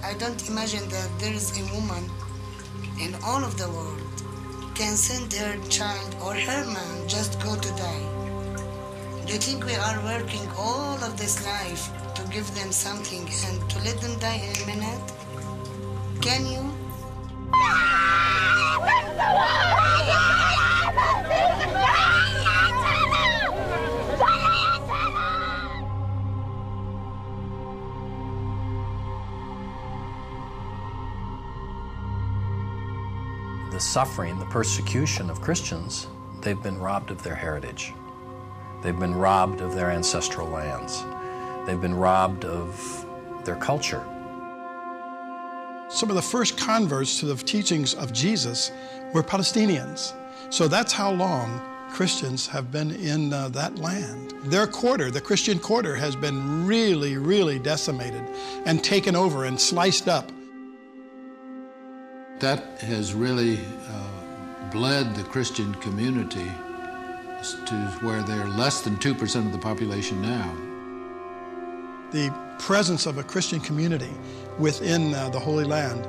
I don't imagine that there is a woman in all of the world can send her child or her man just go to die. Do you think we are working all of this life to give them something and to let them die in a minute? Can you? The suffering, the persecution of Christians, they've been robbed of their heritage. They've been robbed of their ancestral lands. They've been robbed of their culture. Some of the first converts to the teachings of Jesus were Palestinians. So that's how long Christians have been in that land. Their quarter, the Christian quarter, has been really, really decimated and taken over and sliced up. That has really bled the Christian community to where they're less than 2% of the population now. The presence of a Christian community within the Holy Land,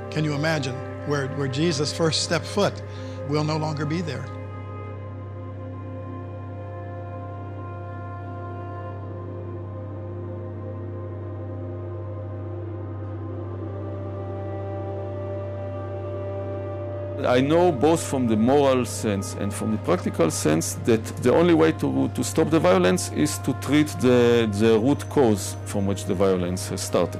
can you imagine, where Jesus first stepped foot, will no longer be there. I know both from the moral sense and from the practical sense that the only way to stop the violence is to treat the root cause from which the violence has started.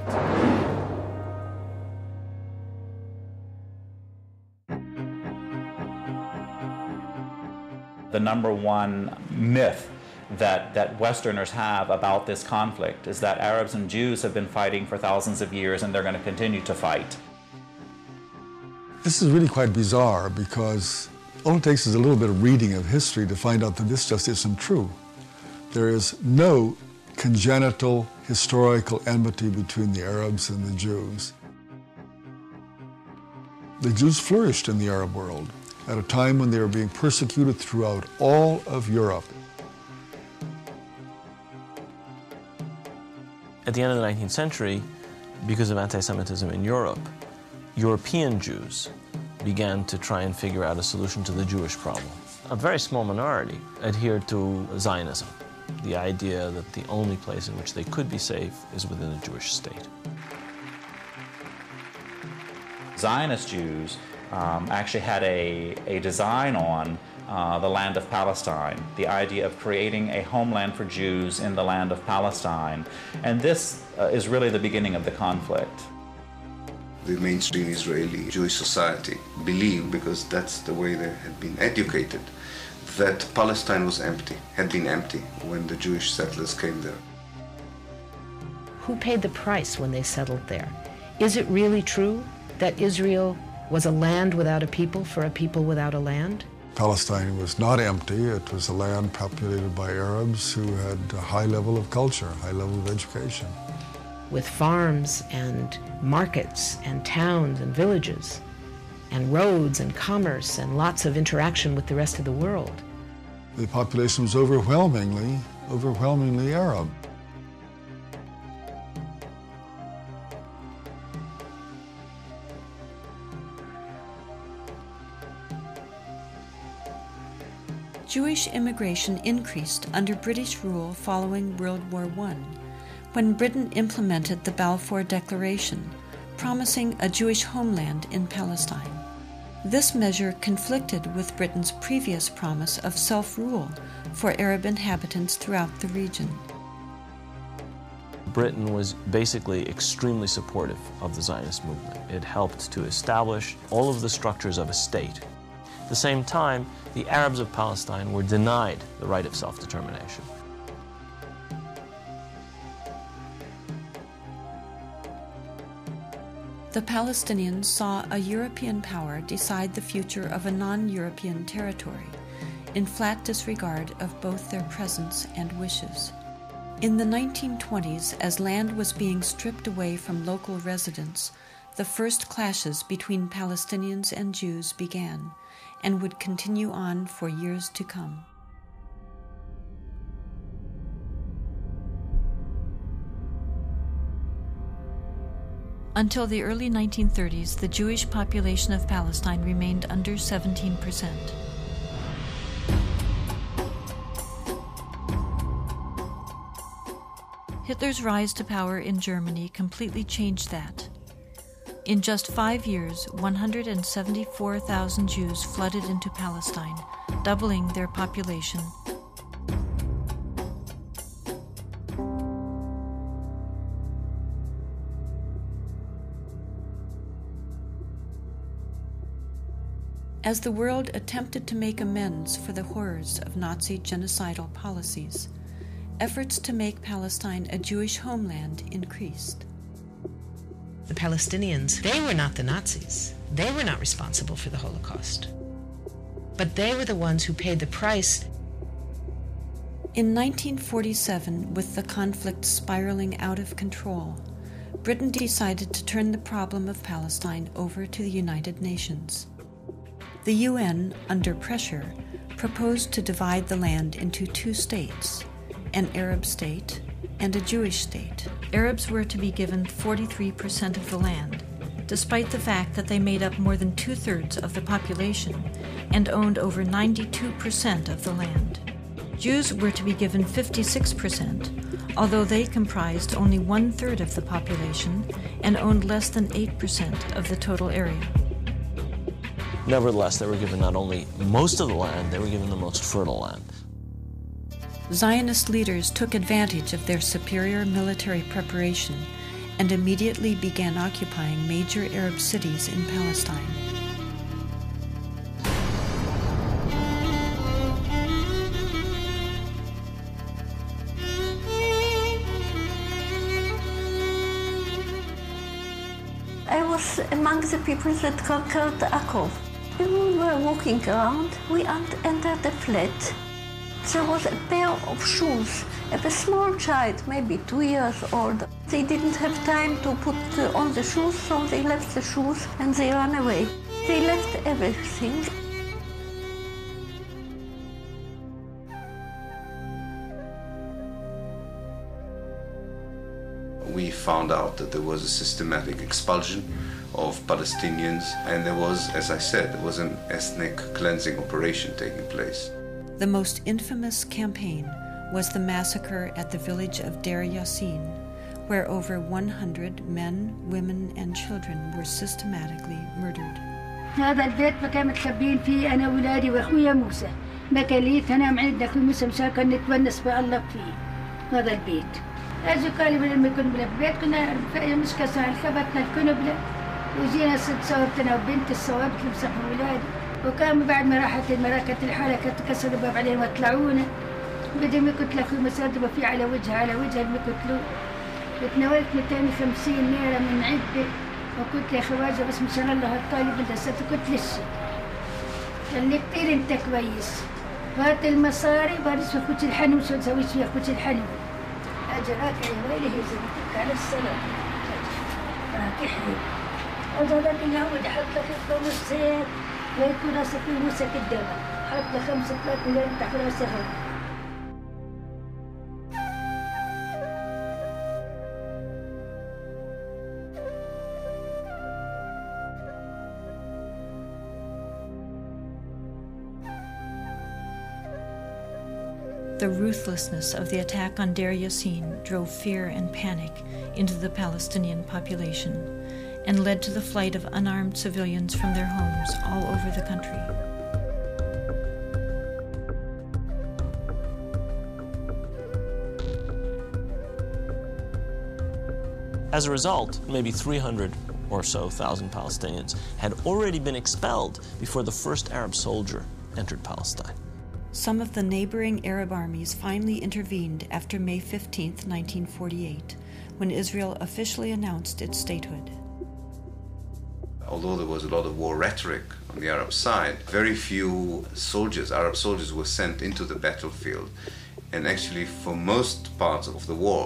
The number one myth that Westerners have about this conflict is that Arabs and Jews have been fighting for thousands of years and they're going to continue to fight. This is really quite bizarre because all it takes is a little bit of reading of history to find out that this just isn't true. There is no congenital historical enmity between the Arabs and the Jews. The Jews flourished in the Arab world at a time when they were being persecuted throughout all of Europe. At the end of the 19th century, because of anti-Semitism in Europe, European Jews began to try and figure out a solution to the Jewish problem. A very small minority adhered to Zionism, the idea that the only place in which they could be safe is within a Jewish state. Zionist Jews actually had a design on the land of Palestine, the idea of creating a homeland for Jews in the land of Palestine. And this is really the beginning of the conflict. The mainstream Israeli Jewish society believed, because that's the way they had been educated, that Palestine was empty, had been empty when the Jewish settlers came there. Who paid the price when they settled there? Is it really true that Israel was a land without a people for a people without a land? Palestine was not empty. It was a land populated by Arabs who had a high level of culture, high level of education. With farms and markets and towns and villages and roads and commerce and lots of interaction with the rest of the world. The population was overwhelmingly Arab. Jewish immigration increased under British rule following World War I, when Britain implemented the Balfour Declaration, promising a Jewish homeland in Palestine. This measure conflicted with Britain's previous promise of self-rule for Arab inhabitants throughout the region. Britain was basically extremely supportive of the Zionist movement. It helped to establish all of the structures of a state. At the same time, the Arabs of Palestine were denied the right of self-determination. The Palestinians saw a European power decide the future of a non-European territory, in flat disregard of both their presence and wishes. In the 1920s, as land was being stripped away from local residents, the first clashes between Palestinians and Jews began, and would continue on for years to come. Until the early 1930s, the Jewish population of Palestine remained under 17%. Hitler's rise to power in Germany completely changed that. In just 5 years, 174,000 Jews flooded into Palestine, doubling their population. As the world attempted to make amends for the horrors of Nazi genocidal policies, efforts to make Palestine a Jewish homeland increased. The Palestinians, they were not the Nazis. They were not responsible for the Holocaust. But they were the ones who paid the price. In 1947, with the conflict spiraling out of control, Britain decided to turn the problem of Palestine over to the United Nations. The UN, under pressure, proposed to divide the land into 2 states, an Arab state and a Jewish state. Arabs were to be given 43% of the land, despite the fact that they made up more than 2/3 of the population and owned over 92% of the land. Jews were to be given 56%, although they comprised only 1/3 of the population and owned less than 8% of the total area. Nevertheless, they were given not only most of the land, they were given the most fertile land. Zionist leaders took advantage of their superior military preparation and immediately began occupying major Arab cities in Palestine. I was among the people that conquered Akko. When we were walking around, we entered a flat. There was a pair of shoes of a small child, maybe 2 years old. They didn't have time to put on the shoes, so they left the shoes and they ran away. They left everything. We found out that there was a systematic expulsion of Palestinians, and there was, as I said, there was an ethnic cleansing operation taking place. The most infamous campaign was the massacre at the village of Deir Yassin, where over 100 men, women, and children were systematically murdered. هذا البيت ما كان متخبين فيه أنا وولادي وأخويا موسى. ما كان لي أنا معد أخوي موسى مشان كان نتونس بالله فيه. هذا البيت. أجوا قالوا لما كنا بالبيت كنا مش كسر خبطنا الكنبلة وجينا صورتنا وبنت الصوابت اللي مسحوا ولادي. وكان بعد ما راحت المراكة الحالة كانت كسروا الباب عليهم وطلعونا. بدهم يقتلوا أخوي مسدبة فيه على وجهها اللي يقتلوه. وتناولت 250 ليرة من عدة وقلت يا خواجة بس مشان الله الطالب مدرسته قلت ليش؟ قال لي كتير أنت كويس. هات المصاري بارس في أخوتي الحنو شو تسوي في أخوتي الحنو؟ أجراك يا ويلي هي زبطتك على السلام. راكحني. وجدت اليهود حط لك الخمس زيت ويكون راسك موسى قدامك. حط لك 5 مليون تحت راسك. The ruthlessness of the attack on Deir Yassin drove fear and panic into the Palestinian population and led to the flight of unarmed civilians from their homes all over the country. As a result, maybe 300 or so thousand Palestinians had already been expelled before the first Arab soldier entered Palestine. Some of the neighboring Arab armies finally intervened after May 15, 1948, when Israel officially announced its statehood. Although there was a lot of war rhetoric on the Arab side, very few soldiers, Arab soldiers, were sent into the battlefield. And actually, for most parts of the war,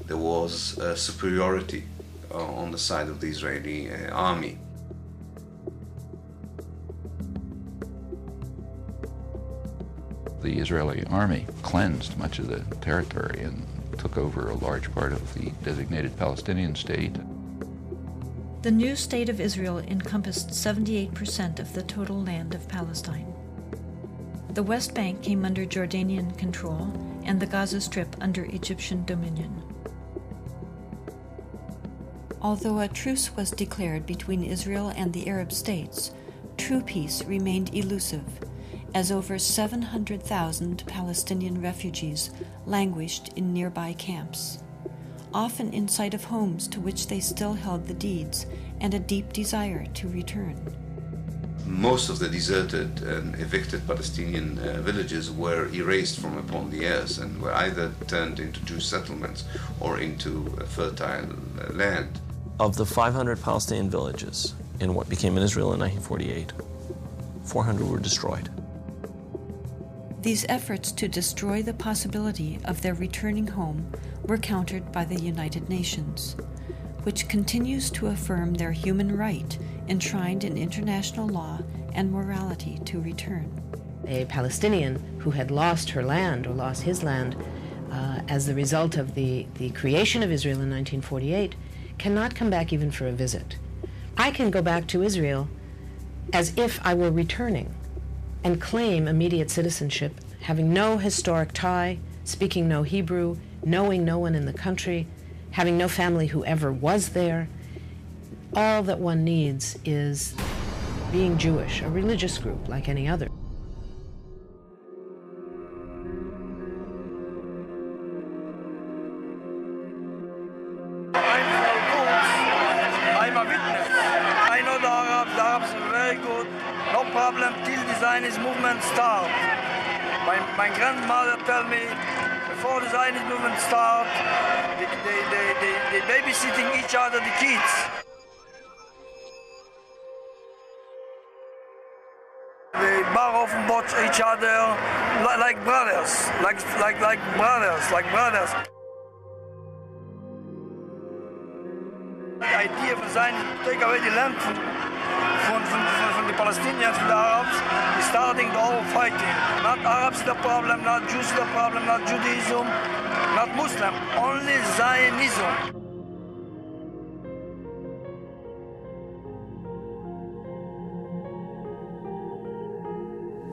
there was a superiority on the side of the Israeli army. The Israeli army cleansed much of the territory and took over a large part of the designated Palestinian state. The new state of Israel encompassed 78% of the total land of Palestine. The West Bank came under Jordanian control and the Gaza Strip under Egyptian dominion. Although a truce was declared between Israel and the Arab states, true peace remained elusive, as over 700,000 Palestinian refugees languished in nearby camps, often in sight of homes to which they still held the deeds and a deep desire to return. Most of the deserted and evicted Palestinian villages were erased from upon the earth and were either turned into Jewish settlements or into fertile land. Of the 500 Palestinian villages in what became Israel in 1948, 400 were destroyed. These efforts to destroy the possibility of their returning home were countered by the United Nations, which continues to affirm their human right enshrined in international law and morality to return. A Palestinian who had lost her land or lost his land as the result of the creation of Israel in 1948 cannot come back even for a visit. I can go back to Israel as if I were returning and claim immediate citizenship, having no historic tie, speaking no Hebrew, knowing no one in the country, having no family who ever was there. All that one needs is being Jewish, a religious group like any other. I'm a witness. I know the Arabs are very good. No problem till the Zionist movement starts. My grandmother told me before the Zionist movement starts, they babysitting each other, the kids. They bar off and watch each other like brothers, like brothers. The idea of Zionism to take away the land from the Palestinians, from the Arabs, is starting the whole fighting. Not Arabs the problem, not Jews the problem, not Judaism, not Muslim, only Zionism.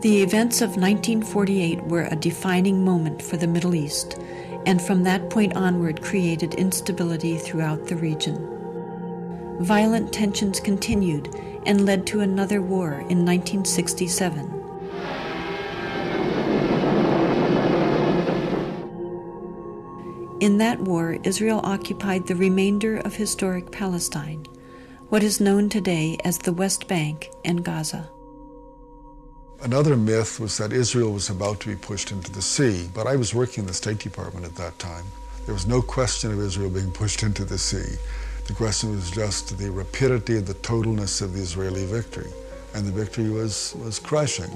The events of 1948 were a defining moment for the Middle East, and from that point onward created instability throughout the region. Violent tensions continued and led to another war in 1967. In that war, Israel occupied the remainder of historic Palestine, what is known today as the West Bank and Gaza. Another myth was that Israel was about to be pushed into the sea, but I was working in the State Department at that time. There was no question of Israel being pushed into the sea. The question was just the rapidity and the totalness of the Israeli victory, and the victory was crushing.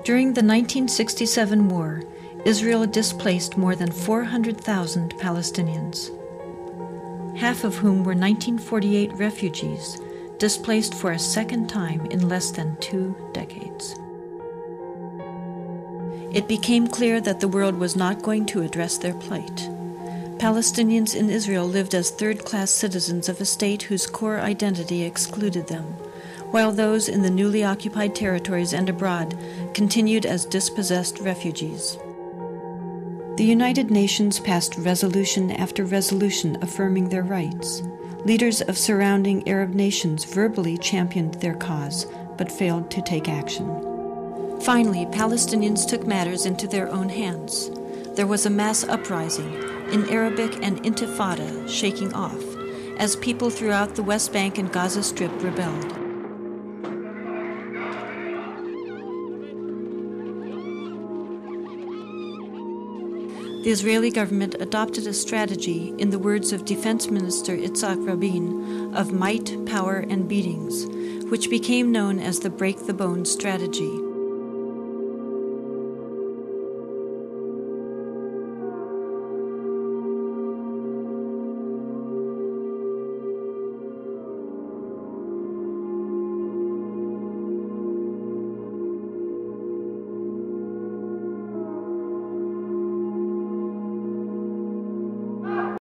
During the 1967 war, Israel displaced more than 400,000 Palestinians, half of whom were 1948 refugees, displaced for a second time in less than 2 decades. It became clear that the world was not going to address their plight. Palestinians in Israel lived as third-class citizens of a state whose core identity excluded them, while those in the newly occupied territories and abroad continued as dispossessed refugees. The United Nations passed resolution after resolution affirming their rights. Leaders of surrounding Arab nations verbally championed their cause, but failed to take action. Finally, Palestinians took matters into their own hands. There was a mass uprising, in Arabic an intifada, shaking off, as people throughout the West Bank and Gaza Strip rebelled. The Israeli government adopted a strategy, in the words of Defense Minister Itzhak Rabin, of might, power, and beatings, which became known as the break the bones strategy.